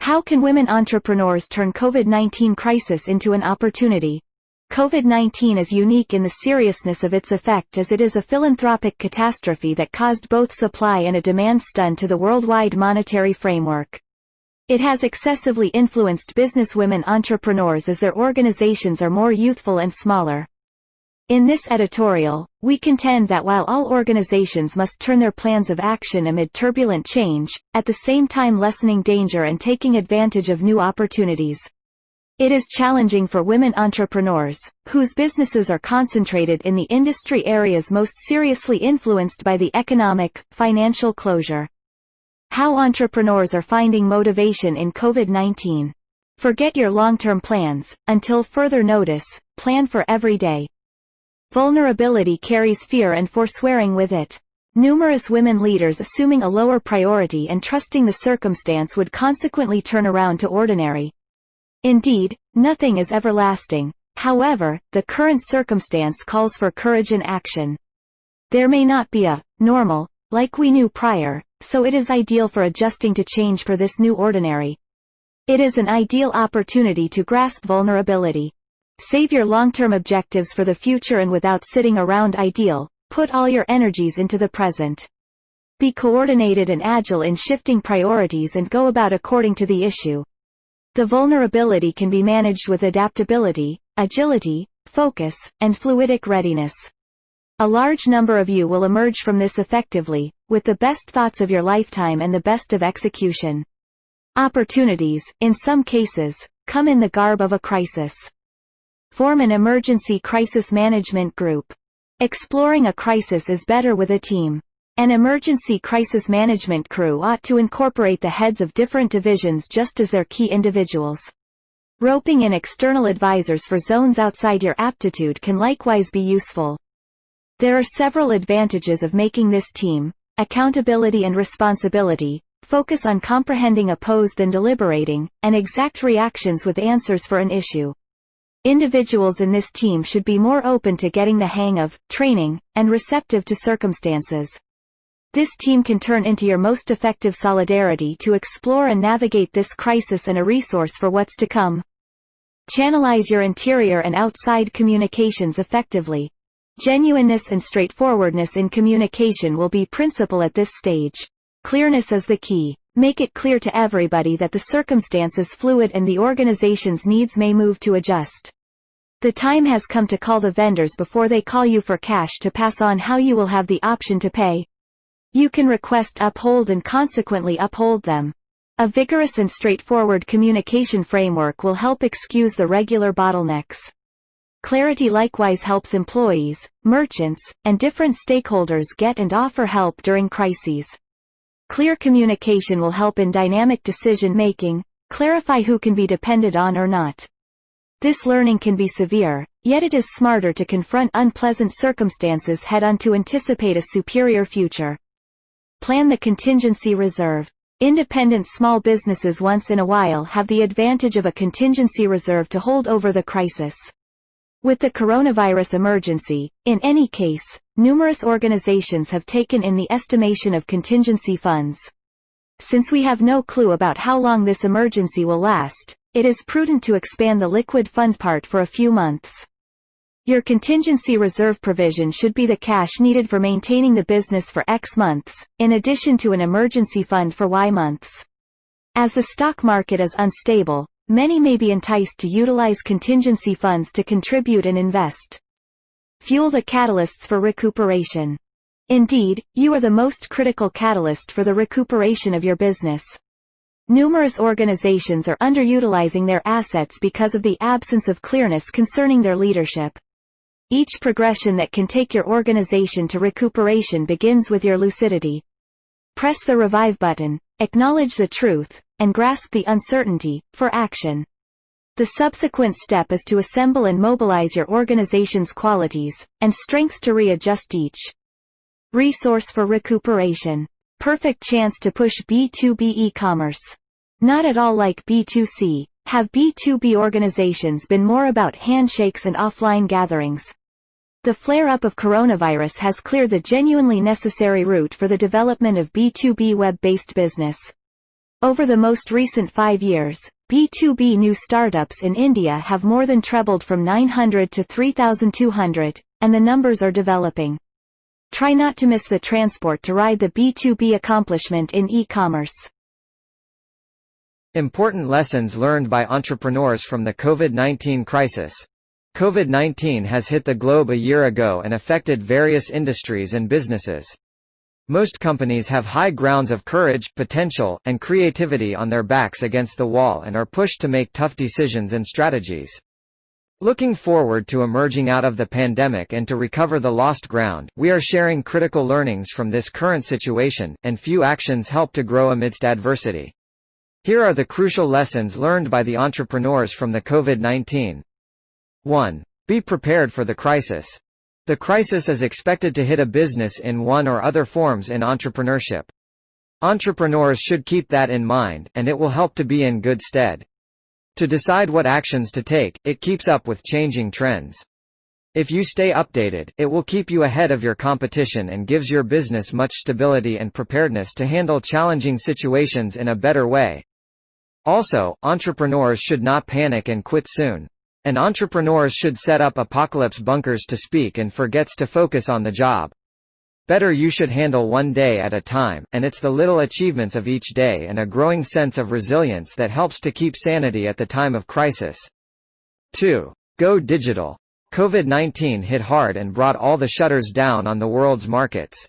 How can women entrepreneurs turn COVID-19 crisis into an opportunity? COVID-19 is unique in the seriousness of its effect, as it is a philanthropic catastrophe that caused both supply and a demand stun to the worldwide monetary framework. It has excessively influenced businesswomen entrepreneurs as their organizations are more youthful and smaller. In this editorial, we contend that while all organizations must turn their plans of action amid turbulent change, at the same time lessening danger and taking advantage of new opportunities. It is challenging for women entrepreneurs, whose businesses are concentrated in the industry areas most seriously influenced by the economic, financial closure. How entrepreneurs are finding motivation in COVID-19. Forget your long-term plans, until further notice, plan for every day. Vulnerability carries fear and forswearing with it. Numerous women leaders assuming a lower priority and trusting the circumstance would consequently turn around to ordinary. Indeed, nothing is everlasting. However, the current circumstance calls for courage and action. There may not be a normal, like we knew prior, so it is ideal for adjusting to change for this new ordinary. It is an ideal opportunity to grasp vulnerability. Save your long-term objectives for the future, and without sitting around ideal, put all your energies into the present. Be coordinated and agile in shifting priorities and go about according to the issue. The vulnerability can be managed with adaptability, agility, focus, and fluidic readiness. A large number of you will emerge from this effectively, with the best thoughts of your lifetime and the best of execution. Opportunities, in some cases, come in the garb of a crisis. Form an emergency crisis management group. Exploring a crisis is better with a team. An emergency crisis management crew ought to incorporate the heads of different divisions just as their key individuals. Roping in external advisors for zones outside your aptitude can likewise be useful. There are several advantages of making this team: accountability and responsibility, focus on comprehending opposed and deliberating, and exact reactions with answers for an issue. Individuals in this team should be more open to getting the hang of training, and receptive to circumstances. This team can turn into your most effective solidarity to explore and navigate this crisis and a resource for what's to come. Channelize your interior and outside communications effectively. Genuineness and straightforwardness in communication will be principal at this stage. Clearness is the key. Make it clear to everybody that the circumstance is fluid and the organization's needs may move to adjust. The time has come to call the vendors before they call you for cash to pass on how you will have the option to pay. You can request uphold and consequently uphold them. A vigorous and straightforward communication framework will help excuse the regular bottlenecks. Clarity likewise helps employees, merchants, and different stakeholders get and offer help during crises. Clear communication will help in dynamic decision-making, clarify who can be depended on or not. This learning can be severe, yet it is smarter to confront unpleasant circumstances head-on to anticipate a superior future. Plan the contingency reserve. Independent small businesses once in a while have the advantage of a contingency reserve to hold over the crisis. With the coronavirus emergency, in any case, numerous organizations have taken in the estimation of contingency funds. Since we have no clue about how long this emergency will last, it is prudent to expand the liquid fund part for a few months. Your contingency reserve provision should be the cash needed for maintaining the business for X months, in addition to an emergency fund for Y months. As the stock market is unstable, many may be enticed to utilize contingency funds to contribute and invest. Fuel the catalysts for recuperation. Indeed, you are the most critical catalyst for the recuperation of your business. Numerous organizations are underutilizing their assets because of the absence of clearness concerning their leadership. Each progression that can take your organization to recuperation begins with your lucidity. Press the revive button, acknowledge the truth, and grasp the uncertainty, for action. The subsequent step is to assemble and mobilize your organization's qualities and strengths to readjust each. Resource for recuperation. Perfect chance to push B2B e-commerce. Not at all like B2C. Have B2B organizations been more about handshakes and offline gatherings? The flare-up of coronavirus has cleared the genuinely necessary route for the development of B2B web-based business. Over the most recent 5 years, B2B new startups in India have more than trebled from 900 to 3,200, and the numbers are developing. Try not to miss the transport to ride the B2B accomplishment in e-commerce. Important lessons learned by entrepreneurs from the COVID-19 crisis. COVID-19 has hit the globe a year ago and affected various industries and businesses. Most companies have high grounds of courage, potential, and creativity on their backs against the wall and are pushed to make tough decisions and strategies. Looking forward to emerging out of the pandemic and to recover the lost ground, we are sharing critical learnings from this current situation, and few actions help to grow amidst adversity. Here are the crucial lessons learned by the entrepreneurs from the COVID-19. 1. Be prepared for the crisis. The crisis is expected to hit a business in one or other forms in entrepreneurship. Entrepreneurs should keep that in mind, and it will help to be in good stead. To decide what actions to take, it keeps up with changing trends. If you stay updated, it will keep you ahead of your competition and gives your business much stability and preparedness to handle challenging situations in a better way. Also, entrepreneurs should not panic and quit soon. And entrepreneurs should set up apocalypse bunkers to speak and forgets to focus on the job. Better you should handle one day at a time, and it's the little achievements of each day and a growing sense of resilience that helps to keep sanity at the time of crisis. 2. Go digital. COVID-19 hit hard and brought all the shutters down on the world's markets.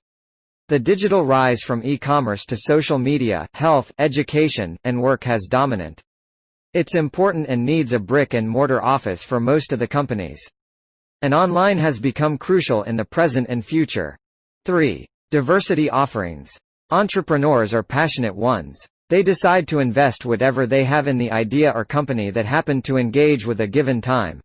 The digital rise from e-commerce to social media, health, education, and work has dominant. It's important and needs a brick-and-mortar office for most of the companies. And online has become crucial in the present and future. 3. Diversity offerings. Entrepreneurs are passionate ones. They decide to invest whatever they have in the idea or company that happen to engage with a given time.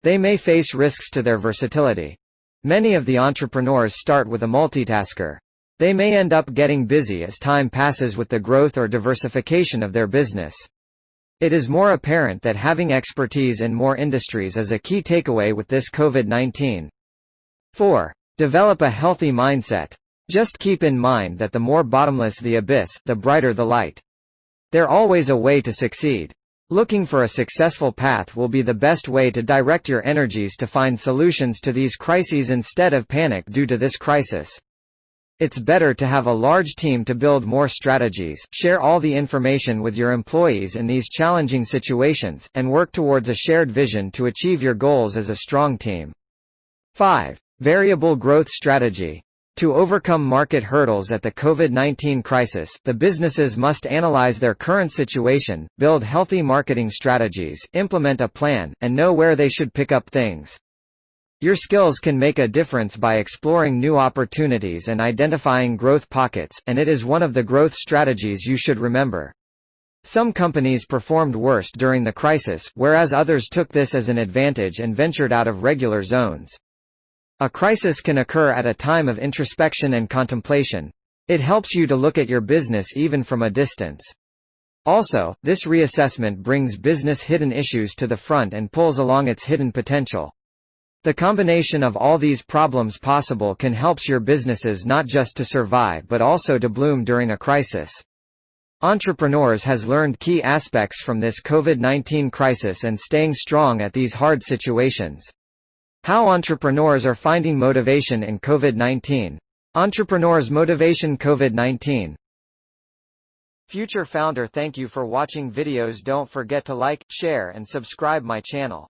They may face risks to their versatility. Many of the entrepreneurs start with a multitasker. They may end up getting busy as time passes with the growth or diversification of their business. It is more apparent that having expertise in more industries is a key takeaway with this COVID-19. 4. Develop a healthy mindset. Just keep in mind that the more bottomless the abyss, the brighter the light. There's always a way to succeed. Looking for a successful path will be the best way to direct your energies to find solutions to these crises instead of panic due to this crisis. It's better to have a large team to build more strategies, share all the information with your employees in these challenging situations, and work towards a shared vision to achieve your goals as a strong team. 5. Variable growth strategy. To overcome market hurdles at the COVID-19 crisis, the businesses must analyze their current situation, build healthy marketing strategies, implement a plan, and know where they should pick up things. Your skills can make a difference by exploring new opportunities and identifying growth pockets, and it is one of the growth strategies you should remember. Some companies performed worst during the crisis, whereas others took this as an advantage and ventured out of regular zones. A crisis can occur at a time of introspection and contemplation. It helps you to look at your business even from a distance. Also, this reassessment brings business hidden issues to the front and pulls along its hidden potential. The combination of all these problems possible can help your businesses not just to survive but also to bloom during a crisis. Entrepreneurs has learned key aspects from this COVID-19 crisis and staying strong at these hard situations. How entrepreneurs are finding motivation in COVID-19. Entrepreneurs' motivation COVID-19. Future founder, thank you for watching videos. Don't forget to like, share and subscribe my channel.